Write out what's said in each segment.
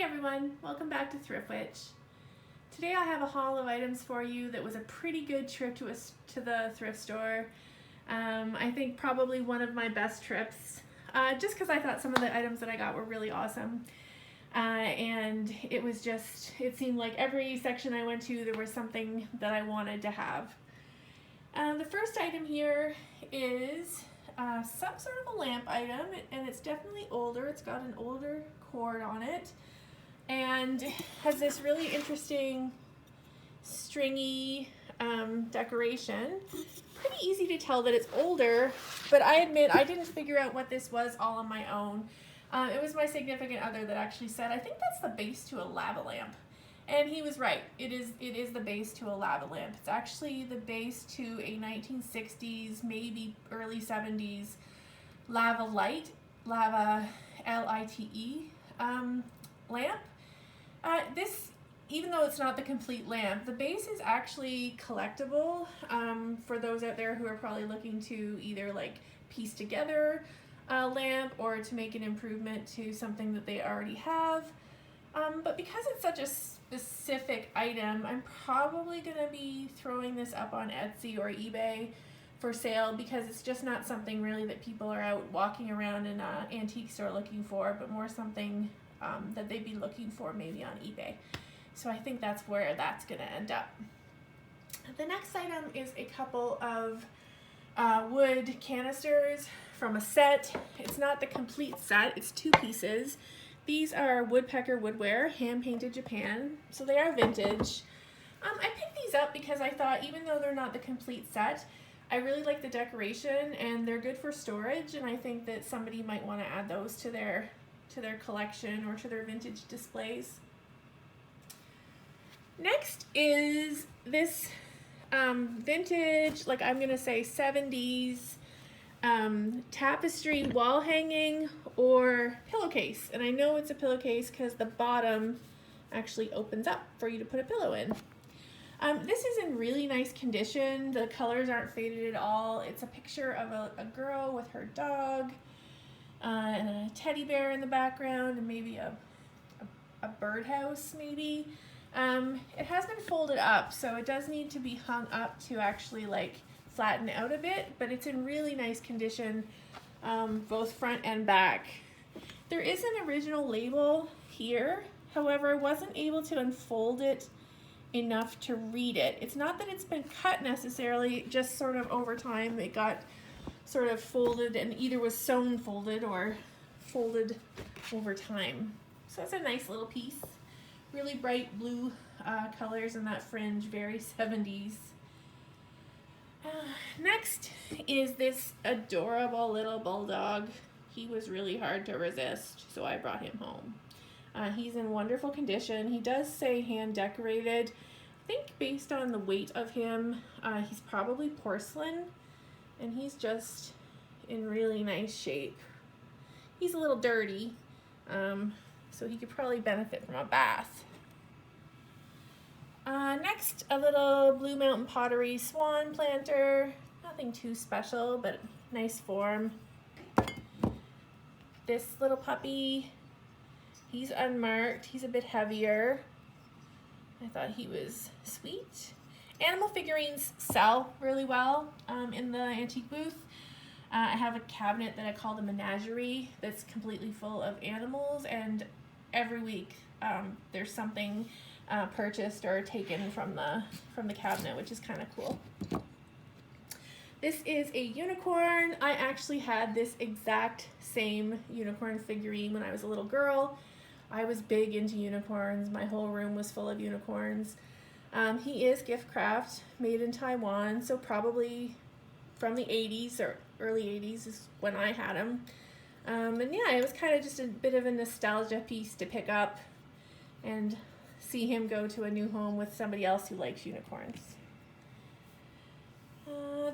everyone, welcome back to Thrift Witch. Today I have a haul of items for you that was a pretty good trip to the thrift store. I think probably one of my best trips, just because I thought some of the items that I got were really awesome. And it seemed like every section I went to there was something that I wanted to have. The first item here is some sort of a lamp item, and it's definitely older. It's got an older cord on it and has this really interesting stringy decoration. Pretty easy to tell that it's older, but I admit I didn't figure out what this was all on my own. It was my significant other that actually said, I think that's the base to a lava lamp. And he was right. It is the base to a lava lamp. It's actually the base to a 1960s, maybe early 70s lava lite, lava L-I-T-E lamp. This, even though it's not the complete lamp, the base is actually collectible for those out there who are probably looking to either like piece together a lamp or to make an improvement to something that they already have. But because it's such a specific item, I'm probably going to be throwing this up on Etsy or eBay for sale because it's just not something really that people are out walking around in an antique store looking for, but more something that they'd be looking for maybe on eBay. So I think that's where that's going to end up. The next item is a couple of wood canisters from a set. It's not the complete set, it's two pieces. These are woodpecker woodware, hand painted Japan, so they are vintage. I picked these up because I thought even though they're not the complete set, I really like the decoration and they're good for storage, and I think that somebody might want to add those to their collection or to their vintage displays. Next is this vintage, like I'm gonna say 70s tapestry wall hanging or pillowcase, and I know it's a pillowcase because the bottom actually opens up for you to put a pillow in. This is in really nice condition. The colors aren't faded at all. It's a picture of a girl with her dog and a teddy bear in the background and maybe a birdhouse maybe. It has been folded up, so it does need to be hung up to actually like flatten out a bit, but it's in really nice condition, both front and back. There is an original label here, however I wasn't able to unfold it enough to read it. It's not that it's been cut necessarily, just sort of over time it got sort of folded and either was sewn folded or folded over time. So it's a nice little piece. Really bright blue colors in that fringe, very 70s. Next is this adorable little bulldog. He was really hard to resist, so I brought him home. He's in wonderful condition. He does say hand decorated. I think based on the weight of him, he's probably porcelain, and he's just in really nice shape. He's a little dirty, so he could probably benefit from a bath. Next, a little Blue Mountain Pottery swan planter. Nothing too special, but nice form. This little puppy, he's unmarked. He's a bit heavier. I thought he was sweet. Animal figurines sell really well in the antique booth. I have a cabinet that I call the menagerie that's completely full of animals, and every week there's something purchased or taken from the cabinet, which is kind of cool. This is a unicorn. I actually had this exact same unicorn figurine when I was a little girl. I was big into unicorns. My whole room was full of unicorns. He is gift craft, made in Taiwan, so probably from the 80s or early 80s is when I had him. And yeah, it was kind of just a bit of a nostalgia piece to pick up and see him go to a new home with somebody else who likes unicorns.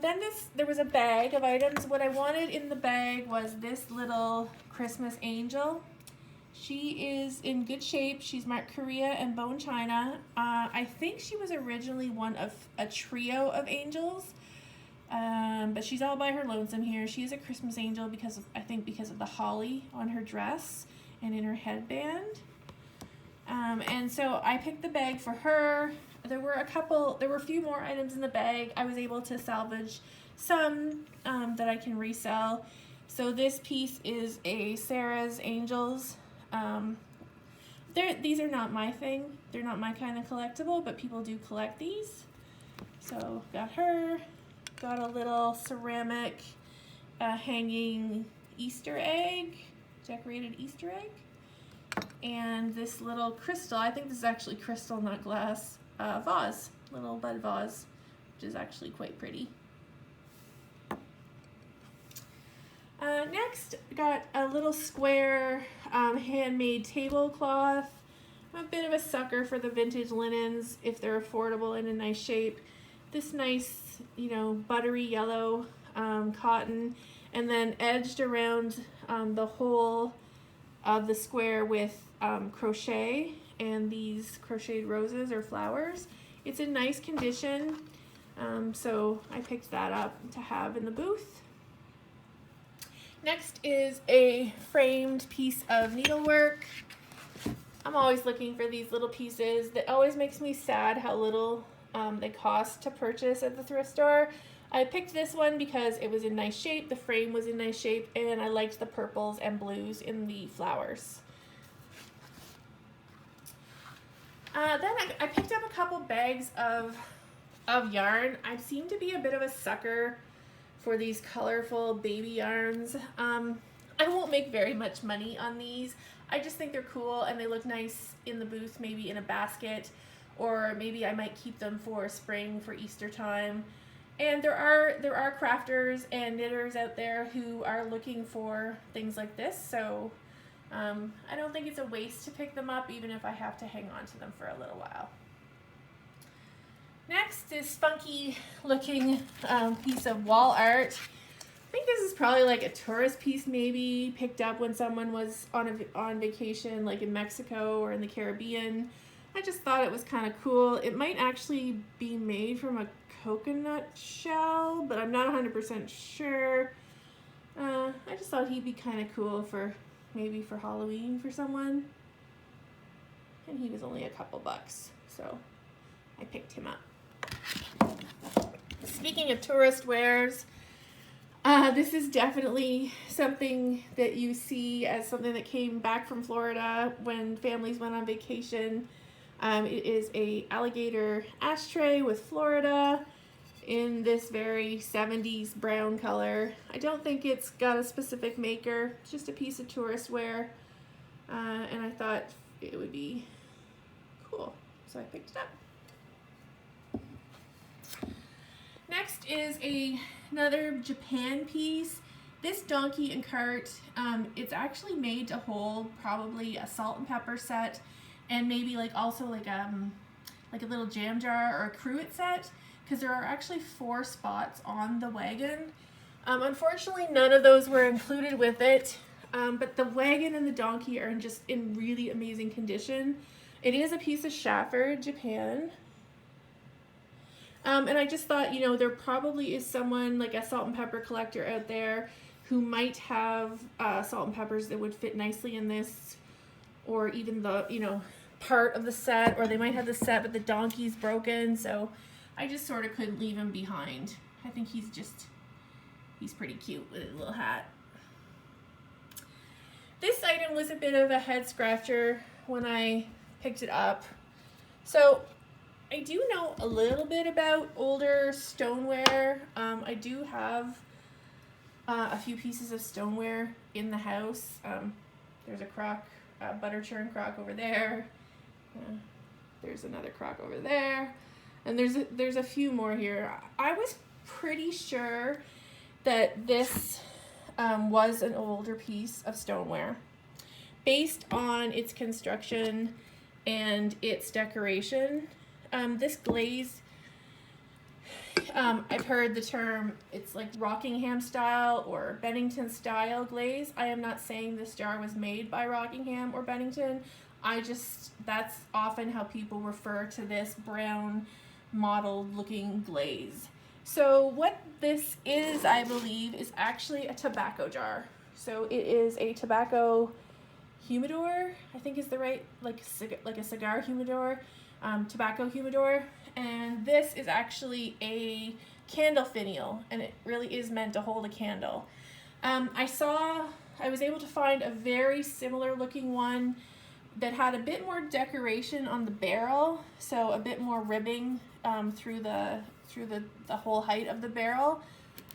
Then there was a bag of items. What I wanted in the bag was this little Christmas angel. She is in good shape. She's marked Korea and bone china. I think she was originally one of a trio of angels, but she's all by her lonesome here. She is a Christmas angel because of the holly on her dress and in her headband. And so I picked the bag for her. There were a few more items in the bag. I was able to salvage some that I can resell. So this piece is a Sarah's Angels. These are not my thing. They're not my kind of collectible, but people do collect these. So got her, got a little ceramic hanging Easter egg, decorated Easter egg. And this little crystal, I think this is actually crystal, not glass, vase, little bud vase, which is actually quite pretty. Next, got a little square handmade tablecloth. I'm a bit of a sucker for the vintage linens if they're affordable and in nice shape. This nice, you know, buttery yellow cotton, and then edged around the whole of the square with crochet and these crocheted roses or flowers. It's in nice condition, so I picked that up to have in the booth. Next is a framed piece of needlework. I'm always looking for these little pieces. That always makes me sad how little they cost to purchase at the thrift store. I picked this one because it was in nice shape, the frame was in nice shape, and I liked the purples and blues in the flowers. Then I picked up a couple bags of yarn. I seem to be a bit of a sucker for these colorful baby yarns. I won't make very much money on these. I just think they're cool and they look nice in the booth, maybe in a basket, or maybe I might keep them for spring, for Easter time. And there are crafters and knitters out there who are looking for things like this, so I don't think it's a waste to pick them up, even if I have to hang on to them for a little while. Next is funky looking piece of wall art. I think this is probably like a tourist piece, maybe picked up when someone was on vacation, like in Mexico or in the Caribbean. I just thought it was kind of cool. It might actually be made from a coconut shell, but I'm not 100% sure. I just thought he'd be kind of cool for maybe for Halloween for someone. And he was only a couple bucks, so I picked him up. Speaking of tourist wares, this is definitely something that you see as something that came back from Florida when families went on vacation. It is a alligator ashtray with Florida in this very 70s brown color. I don't think it's got a specific maker. It's just a piece of tourist wear, and I thought it would be cool, so I picked it up. Next is another Japan piece. This donkey and cart, it's actually made to hold probably a salt and pepper set, and maybe like also like a little jam jar or a cruet set, because there are actually 4 spots on the wagon. Unfortunately, none of those were included with it, but the wagon and the donkey are just in really amazing condition. It is a piece of Shafford, Japan. And I just thought, you know, there probably is someone like a salt and pepper collector out there who might have salt and peppers that would fit nicely in this, or even the, you know, part of the set, or they might have the set but the donkey's broken, so I just sort of couldn't leave him behind. I think he's pretty cute with his little hat. This item was a bit of a head scratcher when I picked it up. So I do know a little bit about older stoneware. I do have a few pieces of stoneware in the house. There's a crock, butter churn crock over there. There's another crock over there. And there's a few more here. I was pretty sure that this was an older piece of stoneware based on its construction and its decoration. This glaze, I've heard the term, it's like Rockingham style or Bennington style glaze. I am not saying this jar was made by Rockingham or Bennington. That's often how people refer to this brown mottled looking glaze. So what this is, I believe, is actually a tobacco jar. So it is a tobacco humidor, I think is the right, like a cigar humidor, tobacco humidor. And this is actually a candle finial, and it really is meant to hold a candle. I was able to find a very similar looking one that had a bit more decoration on the barrel, so a bit more ribbing through the whole height of the barrel.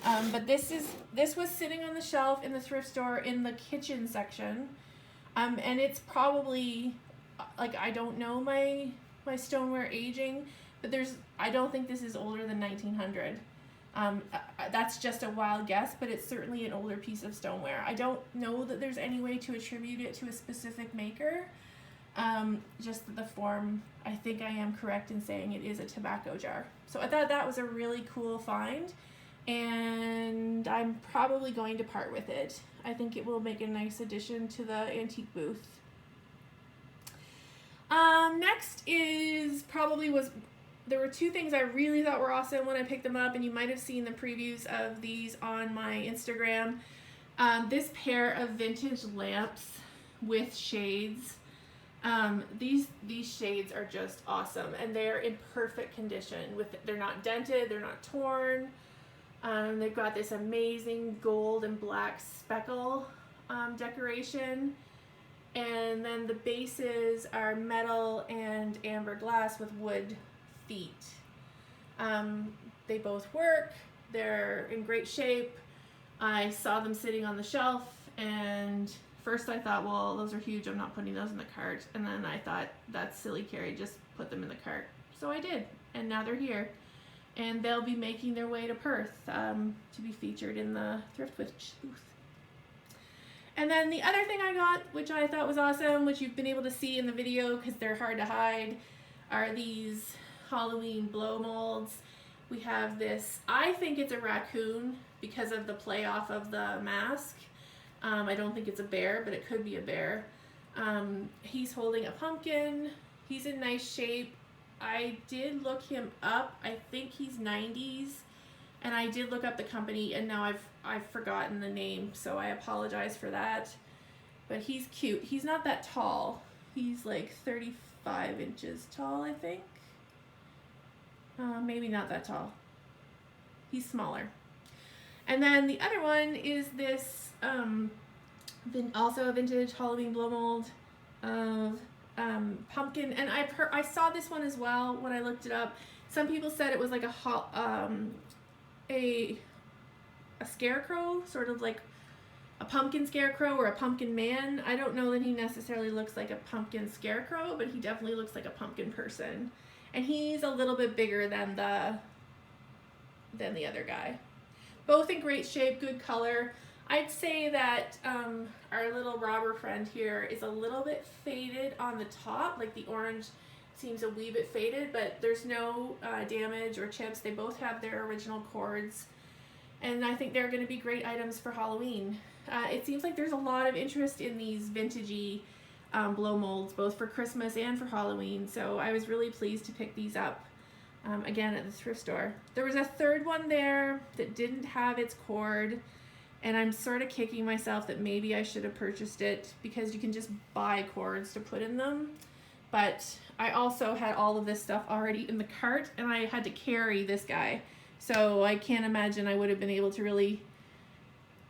But this was sitting on the shelf in the thrift store in the kitchen section, and it's probably, like, I don't know my stoneware aging, but I don't think this is older than 1900. That's just a wild guess, but it's certainly an older piece of stoneware. I don't know that there's any way to attribute it to a specific maker. Just the form, I think I am correct in saying it is a tobacco jar. So I thought that was a really cool find, and I'm probably going to part with it. I think it will make a nice addition to the antique booth. Next there were two things I really thought were awesome when I picked them up, and you might have seen the previews of these on my Instagram. This pair of vintage lamps with shades. These shades are just awesome, and they're in perfect condition. They're not dented, they're not torn. They've got this amazing gold and black speckle decoration. And then the bases are metal and amber glass with wood feet. They both work. They're in great shape. I saw them sitting on the shelf, and first I thought, well, those are huge, I'm not putting those in the cart. And then I thought, that's silly, Carrie, just put them in the cart. So I did, and now they're here. And they'll be making their way to Perth to be featured in the Thrift Witch booth. And then the other thing I got, which I thought was awesome, which you've been able to see in the video because they're hard to hide, are these Halloween blow molds. We have this, I think it's a raccoon because of the play off of the mask. I don't think it's a bear, but it could be a bear. He's holding a pumpkin. He's in nice shape. I did look him up. I think he's 90s. And I did look up the company, and now I've forgotten the name, so I apologize for that. But he's cute. He's not that tall. He's like 35 inches tall, I think. Maybe not that tall. He's smaller. And then the other one is this, also a vintage Halloween blow mold of pumpkin. And I saw this one as well when I looked it up. Some people said it was like a scarecrow, sort of like a pumpkin scarecrow or a pumpkin man. I don't know that he necessarily looks like a pumpkin scarecrow, but he definitely looks like a pumpkin person. And he's a little bit bigger than the other guy. Both in great shape, good color. I'd say that our little robber friend here is a little bit faded on the top, like the orange seems a wee bit faded, but there's no damage or chips. They both have their original cords, and I think they're going to be great items for Halloween. It seems like there's a lot of interest in these vintagey blow molds, both for Christmas and for Halloween, so I was really pleased to pick these up again at the thrift store. There was a third one there that didn't have its cord, and I'm sort of kicking myself that maybe I should have purchased it because you can just buy cords to put in them. But I also had all of this stuff already in the cart, and I had to carry this guy. So I can't imagine I would have been able to really,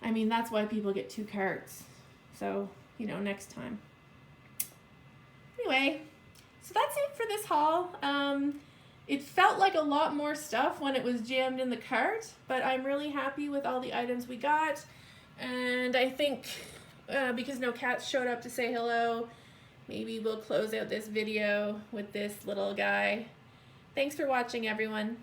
I mean, that's why people get 2 carts. So, you know, next time. Anyway, so that's it for this haul. It felt like a lot more stuff when it was jammed in the cart, but I'm really happy with all the items we got. And I think because no cats showed up to say hello, maybe we'll close out this video with this little guy. Thanks for watching, everyone.